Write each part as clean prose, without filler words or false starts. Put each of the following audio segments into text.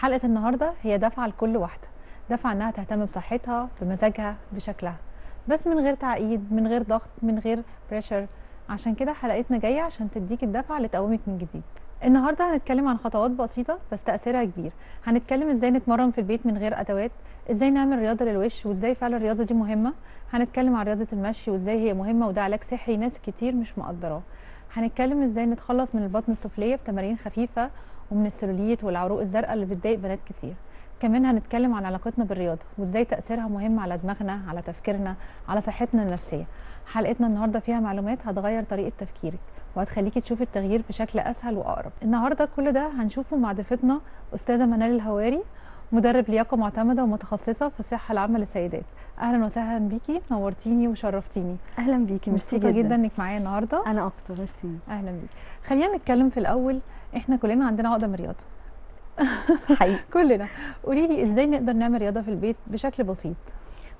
حلقة النهاردة هي دفعة لكل واحدة، دفعة انها تهتم بصحتها بمزاجها بشكلها، بس من غير تعقيد، من غير ضغط، من غير بريشر. عشان كده حلقتنا جاية عشان تديك الدفعة اللي تقومك من جديد. النهاردة هنتكلم عن خطوات بسيطة بس تأثيرها كبير. هنتكلم ازاي نتمرن في البيت من غير ادوات، ازاي نعمل رياضة للوش وازاي فعلا الرياضة دي مهمة. هنتكلم عن رياضة المشي وازاي هي مهمة وده علاج سحري ناس كتير مش مقدراه. هنتكلم ازاي نتخلص من البطن السفلية بتمارين خفيفة، ومن السلوليت والعروق الزرقاء اللي بتضايق بنات كتير. كمان هنتكلم عن علاقتنا بالرياضة وازاي تأثيرها مهم على دماغنا، على تفكيرنا، على صحتنا النفسية. حلقتنا النهاردة فيها معلومات هتغير طريقة تفكيرك وهتخليكي تشوفي التغيير بشكل أسهل وأقرب. النهاردة كل ده هنشوفه مع ضيفتنا أستاذة منال الهواري، مدرب لياقة معتمدة ومتخصصة في الصحة العامة للسيدات. أهلا وسهلا بيكي، نورتيني وشرفتيني. اهلا بيكي، ميرسي مبسوطة جدا جدا. انك معايا النهاردة. انا اكتر، ميرسي. أهلا بيكي. خلينا نتكلم في الأول، احنا كلنا عندنا عقدة من الرياضة. حقيقي. كلنا. قولي لي ازاي نقدر نعمل رياضه في البيت بشكل بسيط؟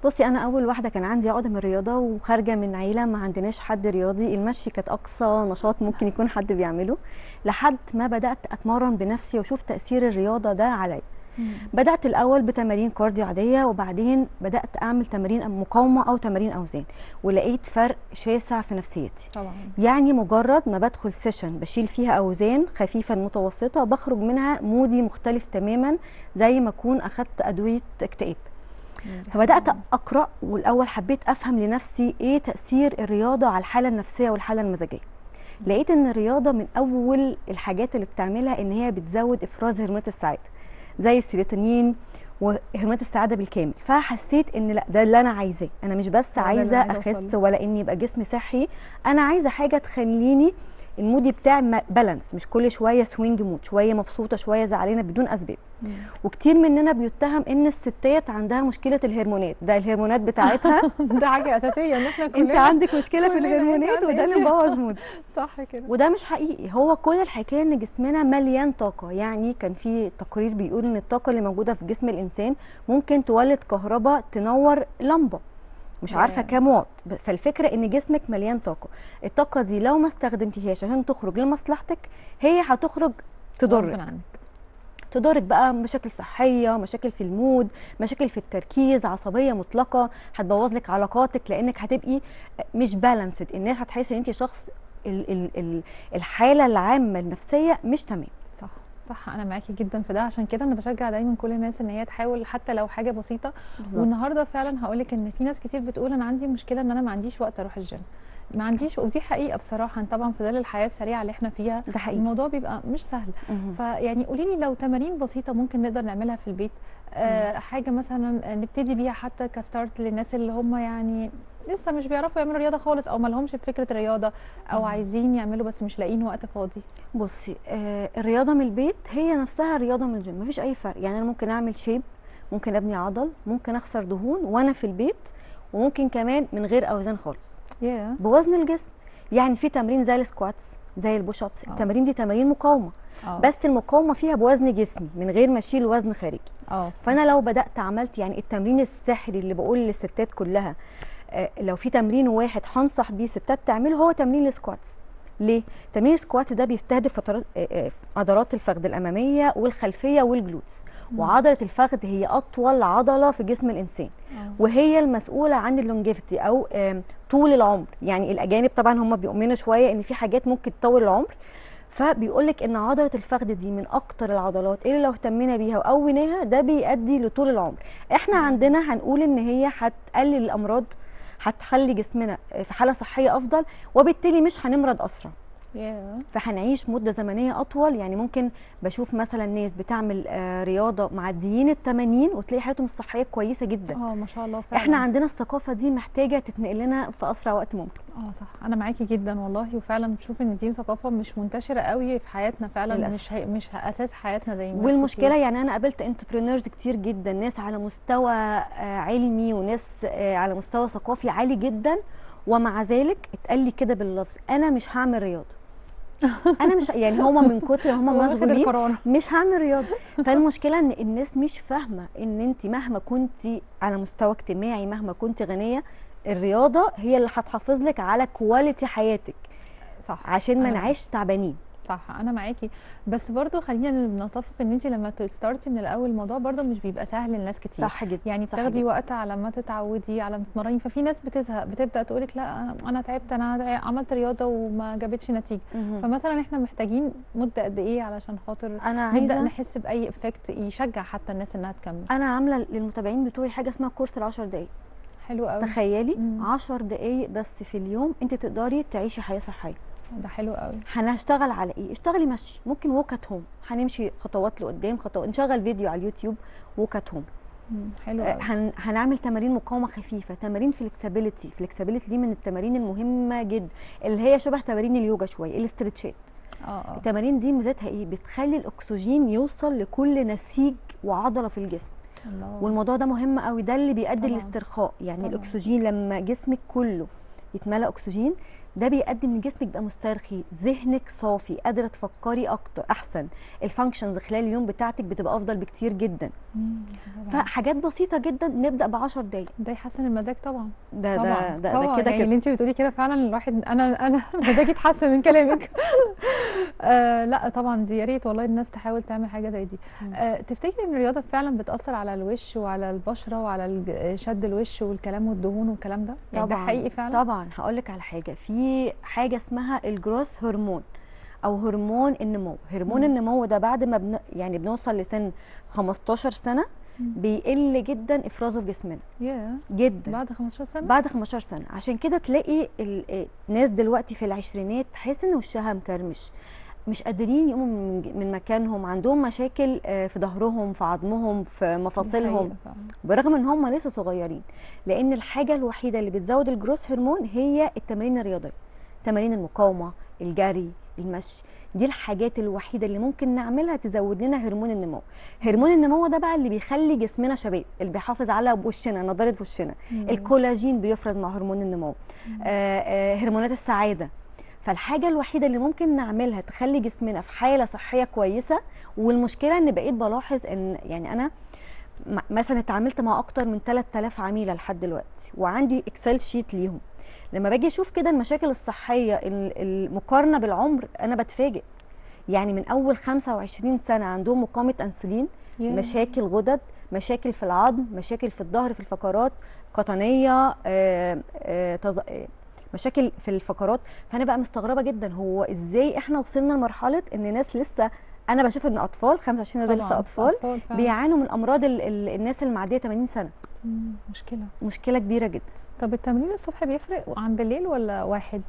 بصي، انا اول واحده كان عندي عقده من الرياضه وخارجه من عيله ما عندناش حد رياضي. المشي كانت اقصى نشاط ممكن يكون حد بيعمله، لحد ما بدات اتمرن بنفسي واشوف تاثير الرياضه ده عليا. بدات الاول بتمارين كارديو عاديه، وبعدين بدات اعمل تمارين مقاومه او تمارين اوزان، ولقيت فرق شاسع في نفسيتي. طبعا. يعني مجرد ما بدخل سيشن بشيل فيها اوزان خفيفه متوسطه بخرج منها مودي مختلف تماما، زي ما اكون اخدت ادويه اكتئاب. فبدات اقرا، والاول حبيت افهم لنفسي ايه تاثير الرياضه على الحاله النفسيه والحاله المزاجيه. لقيت ان الرياضه من اول الحاجات اللي بتعملها ان هي بتزود افراز هرمونات السعاده زي السيروتونين وهرمونات السعاده بالكامل. فحسيت ان لا، ده اللي انا عايزاه. انا مش بس عايزه اخس ولا اني يبقى جسمي صحي، انا عايزه حاجه تخليني المودي بتاعي بالانس، مش كل شويه سوينج مود، شويه مبسوطه شويه زعلانه بدون اسباب. وكتير مننا بيتهم ان الستات عندها مشكله الهرمونات، ده الهرمونات بتاعتها ده حاجه اساسيه ان احنا كلنا انت عندك مشكله في الهرمونات وده اللي مبوظ مود. صح كده. وده مش حقيقي. هو كل الحكايه ان جسمنا مليان طاقه. يعني كان في تقرير بيقول ان الطاقه اللي موجوده في جسم الانسان ممكن تولد كهرباء تنور لمبه مش عارفه كام واط. فالفكره ان جسمك مليان طاقه، الطاقه دي لو ما استخدمتيهاش عشان تخرج لمصلحتك هي هتخرج تضرك بقى، مشاكل صحيه، مشاكل في المود، مشاكل في التركيز، عصبيه مطلقه، هتبوظ لك علاقاتك لانك هتبقي مش بالانسد. الناس هتحس ان انت شخص الحاله العامه النفسيه مش تمام. صح، انا معاكي جدا في ده. عشان كده انا بشجع دايما كل الناس ان هي تحاول حتى لو حاجه بسيطه. بالزبط. والنهارده فعلا هقولك ان في ناس كتير بتقول انا عندي مشكله ان انا ما عنديش وقت اروح الجيم، ما عنديش، ودي حقيقه بصراحه. طبعا في ظل الحياه السريعه اللي احنا فيها ده حقيقي. الموضوع بيبقى مش سهل. فيعني قولي لي لو تمارين بسيطه ممكن نقدر نعملها في البيت، حاجه مثلا نبتدي بيها حتى كستارت للناس اللي هم يعني لسه مش بيعرفوا يعملوا رياضه خالص، او ما لهمش في فكره الرياضه، او عايزين يعملوا بس مش لاقيين وقت فاضي. بصي، الرياضه من البيت هي نفسها رياضه من الجيم، مفيش اي فرق. يعني انا ممكن اعمل شيب، ممكن ابني عضل، ممكن اخسر دهون وانا في البيت، وممكن كمان من غير اوزان خالص بوزن الجسم. يعني في تمرين زي السكواتس، زي البوش ابس، التمارين دي تمارين مقاومه، بس المقاومه فيها بوزن جسمي من غير ما اشيل وزن خارجي. فانا لو بدات عملت يعني التمرين السحري اللي بقول للستات كلها، لو في تمرين واحد هنصح بيه ستات تعمله هو تمرين السكواتس. ليه؟ تمرين السكواتس ده بيستهدف عضلات الفخذ الاماميه والخلفيه والجلوتس. وعضله الفخذ هي اطول عضله في جسم الانسان، وهي المسؤوله عن اللونجيفيتي او طول العمر. يعني الاجانب طبعا هم بيؤمنوا شويه ان في حاجات ممكن تطول العمر، فبيقولك ان عضله الفخذ دي من اكتر العضلات اللي لو اهتمينا بيها وقويناها ده بيؤدي لطول العمر. احنا عندنا هنقول ان هي هتقلل الامراض، هتخلي جسمنا في حاله صحيه افضل، وبالتالي مش هنمرض اسرع. فهنعيش مده زمنيه اطول. يعني ممكن بشوف مثلا ناس بتعمل رياضه معديين ال80 وتلاقي حالتهم الصحيه كويسه جدا. ما شاء الله فعلا. احنا عندنا الثقافه دي محتاجه تتنقل لنا في اسرع وقت ممكن. صح، انا معاكي جدا والله. وفعلا بشوف ان دي ثقافه مش منتشره قوي في حياتنا فعلا، للأسف. مش اساس حياتنا زي ما والمشكله يعني انا قابلت انتربرينورز كتير جدا، ناس على مستوى علمي وناس على مستوى ثقافي عالي جدا، ومع ذلك اتقال لي كده باللفظ انا مش هعمل رياضه. انا مش يعني هما من كتر هما مشغولين مش هعمل رياضه. فالمشكله ان الناس مش فاهمه ان انت مهما كنتي على مستوى اجتماعي، مهما كنتي غنيه، الرياضه هي اللي هتحافظ لك على كواليتي حياتك. صح، عشان ما نعيش تعبانين. صح انا معاكي. بس برضو خلينا نتفق ان انت لما تستارتي من الاول الموضوع برضو مش بيبقى سهل لناس كتير. صح جدا، يعني صح بتاخدي جدا. وقت على ما تتعودي على ما تتمرني، ففي ناس بتزهق بتبدا تقولك لا انا تعبت، انا عملت رياضه وما جابتش نتيجه. مهم. فمثلا احنا محتاجين مده قد ايه علشان خاطر انا نبدا عايزه، نحس باي افكت يشجع حتى الناس انها تكمل؟ انا عامله للمتابعين بتوعي حاجه اسمها كورس ال10 دقائق. حلو قوي. تخيلي مم. 10 دقائق بس في اليوم انت تقدري تعيشي حياه صحيه. ده حلو قوي. هنشتغل على ايه؟ اشتغلي مشي، ممكن ووك ات هوم، هنمشي خطوات لقدام، خطوات، نشغل فيديو على اليوتيوب ووك ات هوم. حلو قوي. هنعمل تمارين مقاومه خفيفه، تمارين فلكسبيليتي. فلكسبيليتي دي من التمارين المهمه جدا، اللي هي شبه تمارين اليوجا شويه، الاسترتشات. التمارين دي ميزتها ايه؟ بتخلي الاكسجين يوصل لكل نسيج وعضله في الجسم. الله. والموضوع ده مهم قوي، ده اللي بيؤدي طبعاً. للاسترخاء. يعني طبعاً. الاكسجين لما جسمك كله يتملى اكسجين، ده بيؤدي ان جسمك يبقى مسترخي، ذهنك صافي، قادره تفكري اكتر احسن، الفانكشنز خلال اليوم بتاعتك بتبقى افضل بكتير جدا. فحاجات بسيطه جدا، نبدا ب10 دقايق. ده يحسن المزاج طبعا. ده طبعا ده طبعا. كده يعني كده. اللي انت بتقولي كده فعلا الواحد انا مزاجي اتحسن من كلامك. لا طبعا دي يا ريت والله الناس تحاول تعمل حاجه زي دي. تفتكري ان الرياضه فعلا بتاثر على الوش وعلى البشره وعلى شد الوش والكلام والدهون والكلام ده؟ يعني ده حقيقي فعلا؟ طبعا. هقول لك على حاجه، في حاجه اسمها الجروث هرمون او هرمون النمو. هرمون النمو ده بعد ما يعني بنوصل لسن 15 سنه بيقل جدا افرازه في جسمنا. جدا. بعد 15 سنه؟ بعد 15 سنه. عشان كده تلاقي الناس دلوقتي في العشرينات تحس ان وشها مكرمش، مش قادرين يقوموا من مكانهم، عندهم مشاكل في ظهرهم، في عظمهم، في مفاصلهم، برغم ان هم لسه صغيرين. لان الحاجه الوحيده اللي بتزود الجروث هرمون هي التمارين الرياضيه، تمارين المقاومه، الجري، المشي. دي الحاجات الوحيده اللي ممكن نعملها تزود لنا هرمون النمو. هرمون النمو ده بقى اللي بيخلي جسمنا شباب، اللي بيحافظ على وشنا، نضاره وشنا. الكولاجين بيفرز مع هرمون النمو. هرمونات السعاده. فالحاجه الوحيده اللي ممكن نعملها تخلي جسمنا في حاله صحيه كويسه. والمشكله ان بقيت بلاحظ ان يعني انا مثلا اتعاملت مع اكتر من 3000 عميله لحد دلوقتي، وعندي اكسل شيت ليهم. لما باجي اشوف كده المشاكل الصحيه المقارنه بالعمر، انا بتفاجئ. يعني من اول 25 سنه عندهم مقاومه انسولين، مشاكل غدد، مشاكل في العظم، مشاكل في الظهر، في الفقرات، قطنيه، مشاكل في الفقرات. فانا بقى مستغربه جدا، هو ازاي احنا وصلنا لمرحله ان ناس لسه، انا بشوف ان اطفال 25 ده لسه اطفال بيعانوا من امراض الناس اللي معديه 80 سنه. مشكله كبيره جدا. طب التمرين الصبح بيفرق عن بالليل ولا واحد؟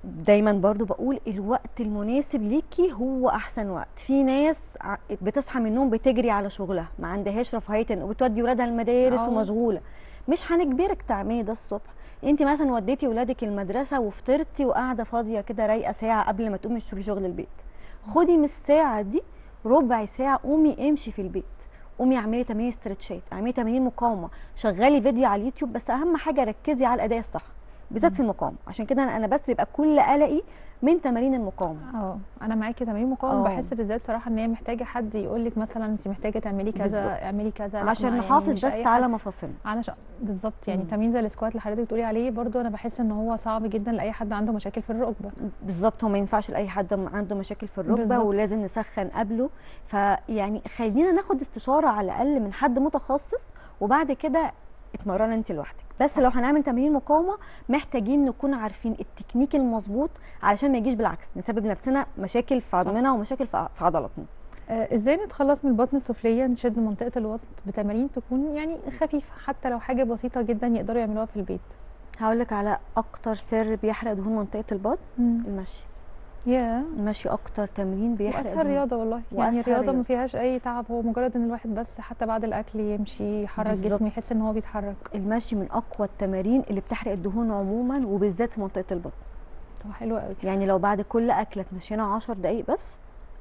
دايما برضو بقول الوقت المناسب ليكي هو احسن وقت. في ناس بتصحى من النوم بتجري على شغلها، ما عندهاش رفاهيه وبتودي ولادها المدارس ومشغوله. مش هنجبرك تعملي ده الصبح. انت مثلا وديتي ولادك المدرسه وفطرتي وقاعده فاضيه كده رايقه ساعه قبل ما تقومي تشوفي شغل البيت، خدي من الساعه دي ربع ساعه، قومي امشي في البيت، قومي اعملي تمارين استرتشات، اعملي تمارين مقاومه، شغلي فيديو على اليوتيوب. بس اهم حاجه ركزي على الاداء الصح بالذات في المقاومه. عشان كده انا بس بيبقى كل قلقي من تمارين المقاومه. انا معاكي. تمارين المقاومه بحس بالذات صراحه ان هي محتاجه حد يقول لك مثلا انت محتاجه تعملي كذا، بالزبط. اعملي كذا عشان نحافظ يعني بس على مفاصلنا. بالظبط. يعني تمرين زي السكوات اللي حضرتك بتقولي عليه برضو انا بحس ان هو صعب جدا لاي حد عنده مشاكل في الركبه. بالظبط، هو ما ينفعش لاي حد عنده مشاكل في الركبه بالزبط. ولازم نسخن قبله. فيعني خلينا ناخد استشاره على الاقل من حد متخصص، وبعد كده اتمرني انت لوحدك. بس لو هنعمل تمارين مقاومه محتاجين نكون عارفين التكنيك المظبوط علشان ما يجيش بالعكس نسبب نفسنا مشاكل في عظمنا ومشاكل في عضلاتنا. ازاي نتخلص من البطن السفليه، نشد منطقه الوسط بتمارين تكون يعني خفيفه، حتى لو حاجه بسيطه جدا يقدروا يعملوها في البيت؟ هقول لك على اكتر سر بيحرق دهون منطقه البطن. المشي. المشي اكتر تمرين بيحرق واسهل رياضه والله. يعني الرياضه ما فيهاش اي تعب، هو مجرد ان الواحد بس حتى بعد الاكل يمشي يحرك جسمه يحس ان هو بيتحرك. المشي من اقوى التمارين اللي بتحرق الدهون عموما وبالذات في منطقه البطن. طب حلو قوي. يعني لو بعد كل اكله تمشينا 10 دقائق بس،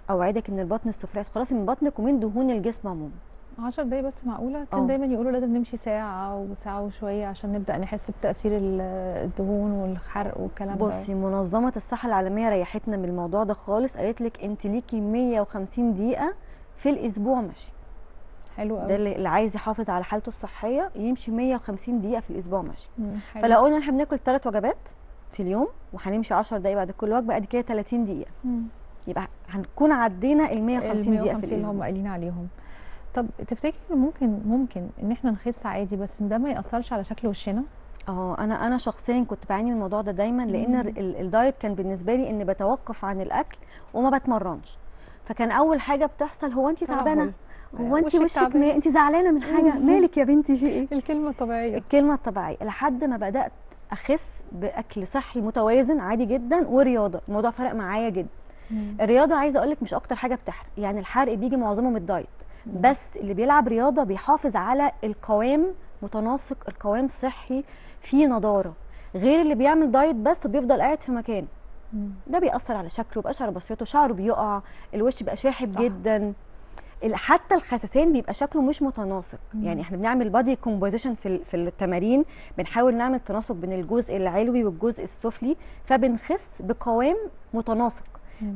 اوعدك ان البطن السفليه خلاص من بطنك ومن دهون الجسم عموما. 10 دقايق بس معقوله؟ كان دايما يقولوا لازم نمشي ساعه وساعه وشويه عشان نبدا نحس بتاثير الدهون والحرق والكلام ده. بصي، منظمه الصحه العالميه ريحتنا من الموضوع ده خالص، قالت لك انت ليكي 150 دقيقه في الاسبوع مشي. حلو قوي. ده اللي عايز يحافظ على حالته الصحيه يمشي 150 دقيقه في الاسبوع مشي. فلو قلنا احنا بناكل 3 وجبات في اليوم، وهنمشي 10 دقايق بعد كل وجبه، ادي كده 30 دقيقه. مم. يبقى هنكون عدينا ال 150 دقيقه في 150 اللي هم الاسبوع. قايلين عليهم. طب تفتكري ممكن ان احنا نخس عادي بس ده ما يأثرش على شكل وشنا؟ انا شخصيا كنت بعاني من الموضوع ده دايما، لان الدايت كان بالنسبه لي ان بتوقف عن الاكل وما بتمرنش. فكان اول حاجه بتحصل، هو انت تعبانه؟ هو انت وشك انت زعلانه من حاجه؟ مالك يا بنتي في ايه؟ الكلمه الطبيعيه. الكلمه الطبيعيه. لحد ما بدات اخس باكل صحي متوازن عادي جدا ورياضه، الموضوع فرق معايا جدا. الرياضه عايزه اقول لك مش اكتر حاجه بتحرق، يعني الحرق بيجي معظمه من الدايت، بس اللي بيلعب رياضه بيحافظ على القوام متناسق، القوام صحي فيه نضاره، غير اللي بيعمل دايت بس وبيفضل قاعد في مكانه. ده بيأثر على شكله، بيأثر على بشرته، شعره بيقع، الوش بيبقى شاحب جدا، حتى الخسسان بيبقى شكله مش متناسق. يعني احنا بنعمل بادي كومبوزيشن في التمارين، بنحاول نعمل تناسق بين الجزء العلوي والجزء السفلي، فبنخس بقوام متناسق.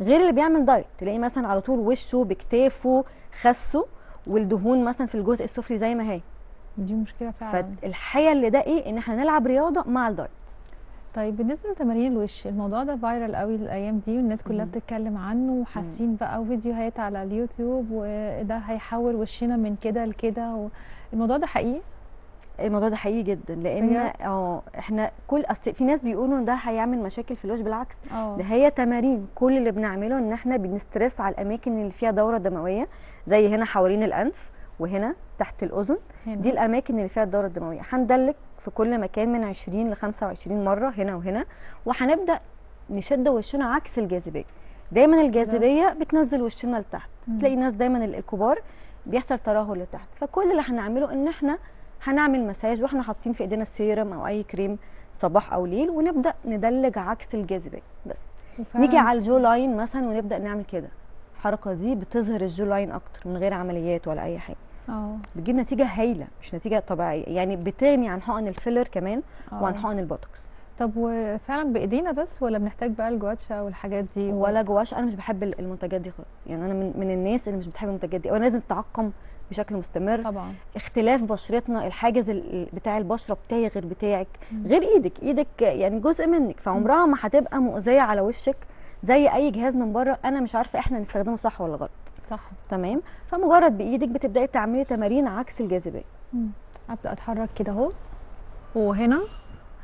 غير اللي بيعمل دايت تلاقي مثلا على طول وشه بكتافه خسه، والدهون مثلا في الجزء السفلي زي ما هي. دي مشكله فعلا. فالحقيقه اللي ده ايه، ان احنا نلعب رياضه مع الدايت. طيب بالنسبه لتمارين الوش، الموضوع ده فايرال قوي الايام دي والناس كلها بتتكلم عنه، وحاسين بقى وفيديوهات على اليوتيوب وده هيحول وشنا من كده لكده، الموضوع ده حقيقي؟ الموضوع ده حقيقي جدا، لان احنا في ناس بيقولوا ان ده هيعمل مشاكل في الوش، بالعكس ده هي تمارين. كل اللي بنعمله ان احنا بنسترس على الاماكن اللي فيها دوره دمويه، زي هنا حوالين الانف وهنا تحت الاذن هنا. دي الاماكن اللي فيها الدوره الدمويه، هندلك في كل مكان من 20 ل 25 مره هنا وهنا، وهنبدا نشد وشنا عكس الجاذبيه. دايما الجاذبيه بتنزل وشنا لتحت، تلاقي ناس دايما الكبار بيحصل ترهل لتحت. فكل اللي هنعمله ان احنا هنعمل مساج واحنا حاطين في ايدينا السيرم او اي كريم صباح او ليل، ونبدا ندلج عكس الجاذبيه بس. نيجي على الجو لاين مثلا ونبدا نعمل كده، الحركه دي بتظهر الجو لاين اكتر من غير عمليات ولا اي حاجه. بتجيب نتيجه هايله، مش نتيجه طبيعيه، يعني بتغني عن حقن الفيلر كمان وعن حقن البوتوكس. طب وفعلا بايدينا بس ولا بنحتاج بقى الجواتشا والحاجات دي؟ ولا جواش، انا مش بحب المنتجات دي خالص، يعني انا من الناس اللي مش بتحب المنتجات دي. وانا لازم تتعقم بشكل مستمر طبعا، اختلاف بشرتنا، الحاجز بتاع البشره بتاعي غير بتاعك، غير ايدك يعني جزء منك، فعمرها ما هتبقى مؤذيه على وشك زي اي جهاز من بره انا مش عارفه احنا نستخدمه صح ولا غلط. صح، تمام. فمجرد بايدك بتبداي تعملي تمارين عكس الجاذبيه. ابدا اتحرك كده اهو، وهنا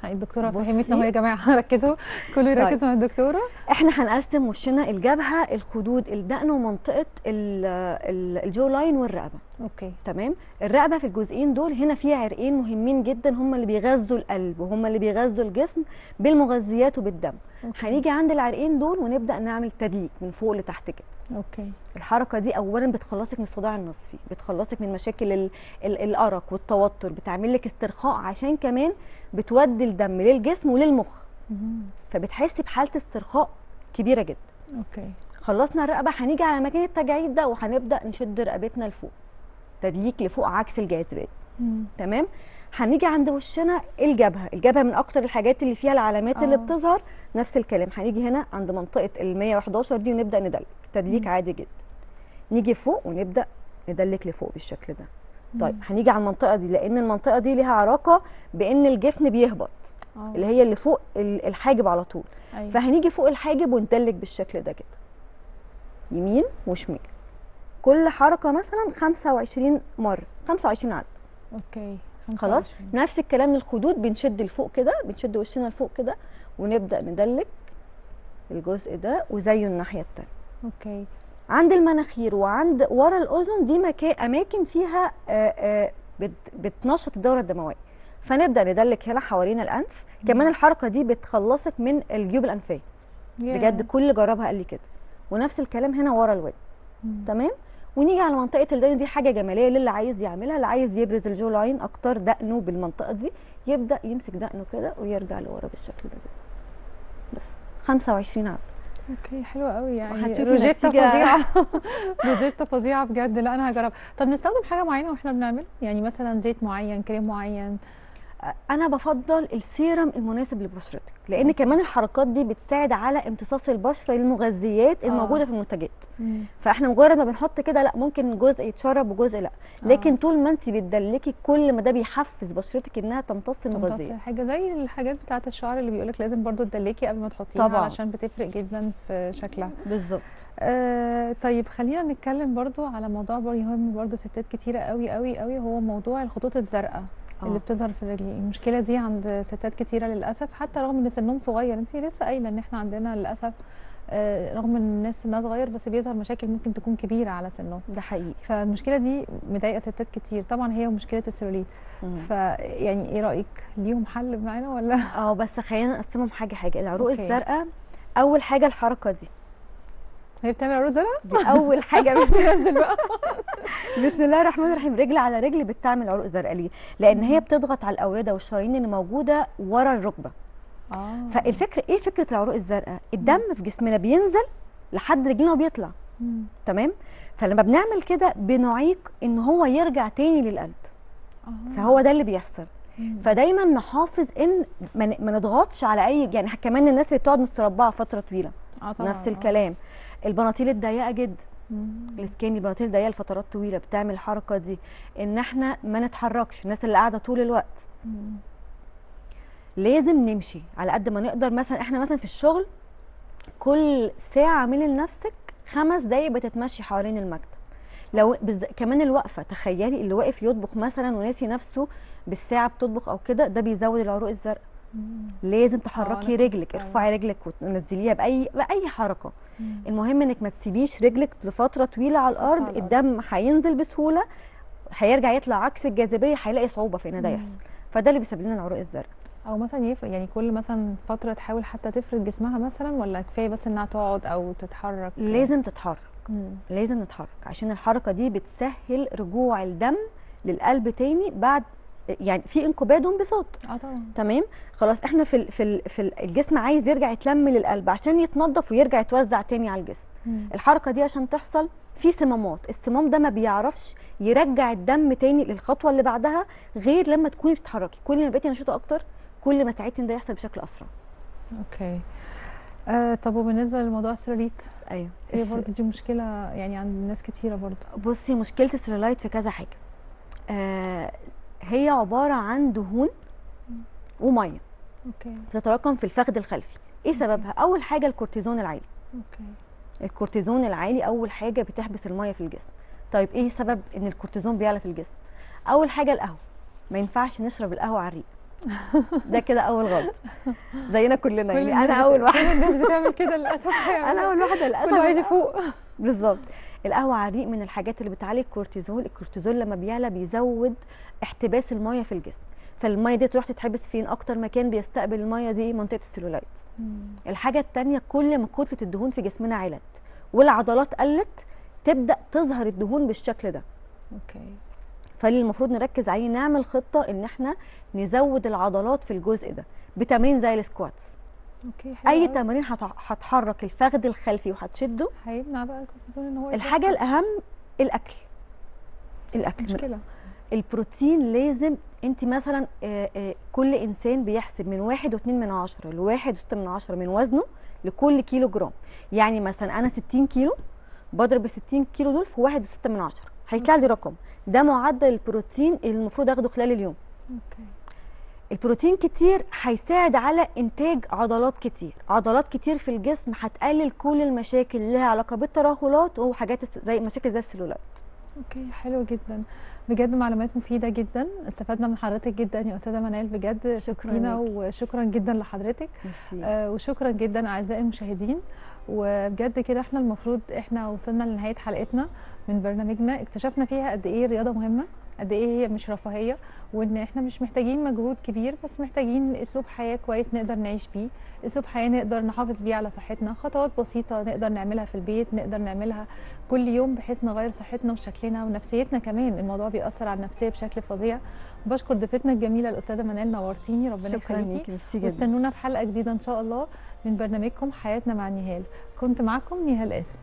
الدكتوره فهمتنا اهو يا جماعه. ركزوا، كله يركز مع الدكتوره. احنا هنقسم وشنا: الجبهه، الخدود، الدقن، ومنطقه الجو لاين والرقبه. اوكي تمام. الرقبه في الجزئين دول هنا فيها عرقين مهمين جدا، هم اللي بيغذوا القلب وهم اللي بيغذوا الجسم بالمغذيات وبالدم. هنيجي عند العرقين دول ونبدا نعمل تدليك من فوق لتحت كده. اوكي. الحركه دي اولا بتخلصك من الصداع النصفي، بتخلصك من مشاكل الارق والتوتر، بتعمل لك استرخاء، عشان كمان بتودي الدم للجسم وللمخ، فبتحسي بحاله استرخاء كبيره جدا. اوكي. خلصنا الرقبه، هنيجي على مكان التجاعيد ده وهنبدا نشد رقبتنا لفوق، تدليك لفوق عكس الجاذبيه. تمام. هنيجي عند وشنا الجبهه من اكتر الحاجات اللي فيها العلامات اللي بتظهر، نفس الكلام. هنيجي هنا عند منطقه ال 111 دي ونبدا ندلك تدليك عادي جدا. نيجي فوق ونبدا ندلك لفوق بالشكل ده. طيب هنيجي على المنطقه دي، لان المنطقه دي ليها علاقه بان الجفن بيهبط، اللي هي اللي فوق الحاجب على طول. فهنيجي فوق الحاجب وندلك بالشكل ده كده، يمين وشمال، كل حركه مثلا 25 مره، 25 عد. اوكي. خلاص. نفس الكلام للخدود، بنشد لفوق كده، بنشد وشنا لفوق كده ونبدا ندلك الجزء ده، وزيه الناحيه الثانيه. اوكي. عند المناخير وعند ورا الاذن دي اماكن فيها بتنشط الدوره الدمويه، فنبدا ندلك هنا حوالين الانف. كمان الحركه دي بتخلصك من الجيوب الانفيه. بجد كل اللي جربها قال لي كده. ونفس الكلام هنا ورا الودن. تمام. ونيجي على منطقه الدقن، دي حاجه جماليه للي عايز يعملها، اللي عايز يبرز الجو لاين اكتر، دقنه بالمنطقه دي، يبدا يمسك دقنه كده ويرجع لورا بالشكل ده كده. بس 25 عد. اوكي، حلوه قوي، يعني روجيتا فظيعه. روجيتا فظيعه بجد. لا انا هجرب. طب نستخدم حاجه معينه واحنا بنعمل، يعني مثلا زيت معين، كريم معين؟ انا بفضل السيرم المناسب لبشرتك، لان كمان الحركات دي بتساعد على امتصاص البشره للمغذيات الموجوده في المنتجات. فاحنا مجرد ما بنحط كده لا، ممكن جزء يتشرب وجزء لا، لكن طول ما انت بتدلكي كل ما ده بيحفز بشرتك انها تمتص المغذيات. حاجه زي الحاجات بتاعه الشعر اللي بيقولك لازم برضو تدلكي قبل ما تحطيها طبعا علشان بتفرق جدا في شكلها. بالظبط. طيب خلينا نتكلم برضو على موضوع يهم برضو ستات كتيره قوي قوي قوي، هو موضوع الخطوط الزرقاء اللي بتظهر في الرجل. المشكله دي عند ستات كتيره للاسف، حتى رغم ان سنهم صغير. انت لسه قايله ان احنا عندنا للاسف رغم ان الناس سنها صغير بس بيظهر مشاكل ممكن تكون كبيره على سنهم. ده حقيقي. فالمشكله دي مضايقه ستات كتير طبعا، هي ومشكله السيلوليت. فيعني ايه رايك، ليهم حل معانا ولا؟ بس خلينا نقسمهم حاجه حاجه. العروق الزرقاء اول حاجه الحركه دي، هي بتعمل عروق زرقاء دي اول حاجه. بسم الله الرحمن الرحيم. رجل على رجل بتعمل عروق زرقاء. ليه؟ لان هي بتضغط على الاورده والشرايين اللي موجوده ورا الركبه. فالفكره ايه؟ فكره العروق الزرقاء، الدم في جسمنا بينزل لحد رجلنا وبيطلع. تمام. فلما بنعمل كده بنعيق ان هو يرجع تاني للقلب. فهو ده اللي بيحصل. فدايما نحافظ ان ما نضغطش على اي، يعني كمان الناس اللي بتقعد مستربعه فتره طويله نفس الكلام. البناطيل الضيقه جدا، السكيني، البناطيل الضيقه لفترات طويله بتعمل الحركه دي، ان احنا ما نتحركش. الناس اللي قاعده طول الوقت لازم نمشي على قد ما نقدر. مثلا احنا مثلا في الشغل كل ساعه اعملي لنفسك 5 دقايق بتتمشي حوالين المكتب. لو كمان الوقفه، تخيلي اللي واقف يطبخ مثلا وناسي نفسه بالساعه بتطبخ او كده، ده بيزود العروق الزرقاء. لازم تحركي رجلك، ارفعي رجلك ونزليها باي حركه. المهم انك ما تسيبيش رجلك لفتره طويله على الارض. الدم هينزل بسهوله، هيرجع يطلع عكس الجاذبيه، هيلاقي صعوبه في ان ده يحصل. فده اللي بيسبب لنا العروق الزرقاء. او مثلا يعني كل مثلا فتره تحاول حتى تفرد جسمها مثلا، ولا كفايه بس انها تقعد او تتحرك؟ لازم تتحرك. لازم نتحرك عشان الحركه دي بتسهل رجوع الدم للقلب تاني بعد، يعني في انقباض وانبساط. طبعا. تمام. خلاص احنا في الجسم عايز يرجع يتلم للقلب عشان يتنضف ويرجع يتوزع تاني على الجسم. الحركه دي عشان تحصل في صمامات، الصمام ده ما بيعرفش يرجع الدم تاني للخطوه اللي بعدها غير لما تكوني بتتحركي. كل ما بقيتي نشيطه اكتر كل ما ساعدتي ان ده يحصل بشكل اسرع. اوكي. طب وبالنسبه لموضوع السيلوليت؟ ايوه، هي برضه دي مشكله يعني عند ناس كتيره برضه. بصي، مشكله السيلولايت في كذا حاجه. هي عباره عن دهون وميه بتتراكم في الفخذ الخلفي. ايه سببها؟ اول حاجه الكورتيزون العالي. الكورتيزون العالي اول حاجه بتحبس الميه في الجسم. طيب ايه سبب ان الكورتيزون بيعلى في الجسم؟ اول حاجه القهوه. ما ينفعش نشرب القهوه على الريق. ده كده اول غلط، زينا كلنا. يعني انا اول واحده. كل الناس بتعمل كده للاسف. انا اول واحده للاسف. كله عايز يفوق. بالظبط. القهوه على الريق من الحاجات اللي بتعلي الكورتيزول. الكورتيزول لما بيعلى بيزود احتباس الميه في الجسم، فالميه دي تروح تتحبس فين؟ اكتر مكان بيستقبل الميه دي منطقه السيلولايت. الحاجه الثانيه، كل ما كتله الدهون في جسمنا علت والعضلات قلت تبدا تظهر الدهون بالشكل ده. فاللي المفروض نركز عليه نعمل خطه ان احنا نزود العضلات في الجزء ده بتمرين زي السكواتس. اي تمرين هتحرك الفخذ الخلفي وهتشده هيمنع بقى الكورتيزون ان هو الحاجه الاهم الاكل. مشكله. البروتين لازم. انت مثلا كل انسان بيحسب من 1.2 ل 1.6 من وزنه لكل كيلو جرام. يعني مثلا انا 60 كيلو بضرب ال 60 كيلو دول في 1.6 هيطلع لي رقم. ده معدل البروتين اللي المفروض اخده خلال اليوم. البروتين كتير هيساعد على انتاج عضلات كتير. عضلات كتير في الجسم هتقلل كل المشاكل اللي لها علاقه بالترهلات وحاجات زي مشاكل زي السيلولايت. حلو جدا، بجد معلومات مفيده جدا. استفدنا من حضرتك جدا يا استاذه منال، بجد شكرا وشكرا جدا لحضرتك. وشكرا جدا اعزائي المشاهدين. وبجد كده احنا المفروض احنا وصلنا لنهايه حلقتنا من برنامجنا، اكتشفنا فيها قد ايه الرياضه مهمه، قد ايه هي مش رفاهيه، وان احنا مش محتاجين مجهود كبير، بس محتاجين اسلوب حياه كويس نقدر نعيش بيه، اسلوب حياه نقدر نحافظ بيه على صحتنا، خطوات بسيطه نقدر نعملها في البيت، نقدر نعملها كل يوم بحيث نغير صحتنا وشكلنا ونفسيتنا كمان. الموضوع بيأثر على النفسيه بشكل فظيع. بشكر ضيفتنا الجميله الاستاذه منال، نورتيني، ربنا يخليكي. واستنونا في حلقه جديده ان شاء الله من برنامجكم حياتنا مع نهال. كنت معكم نهال قاسم.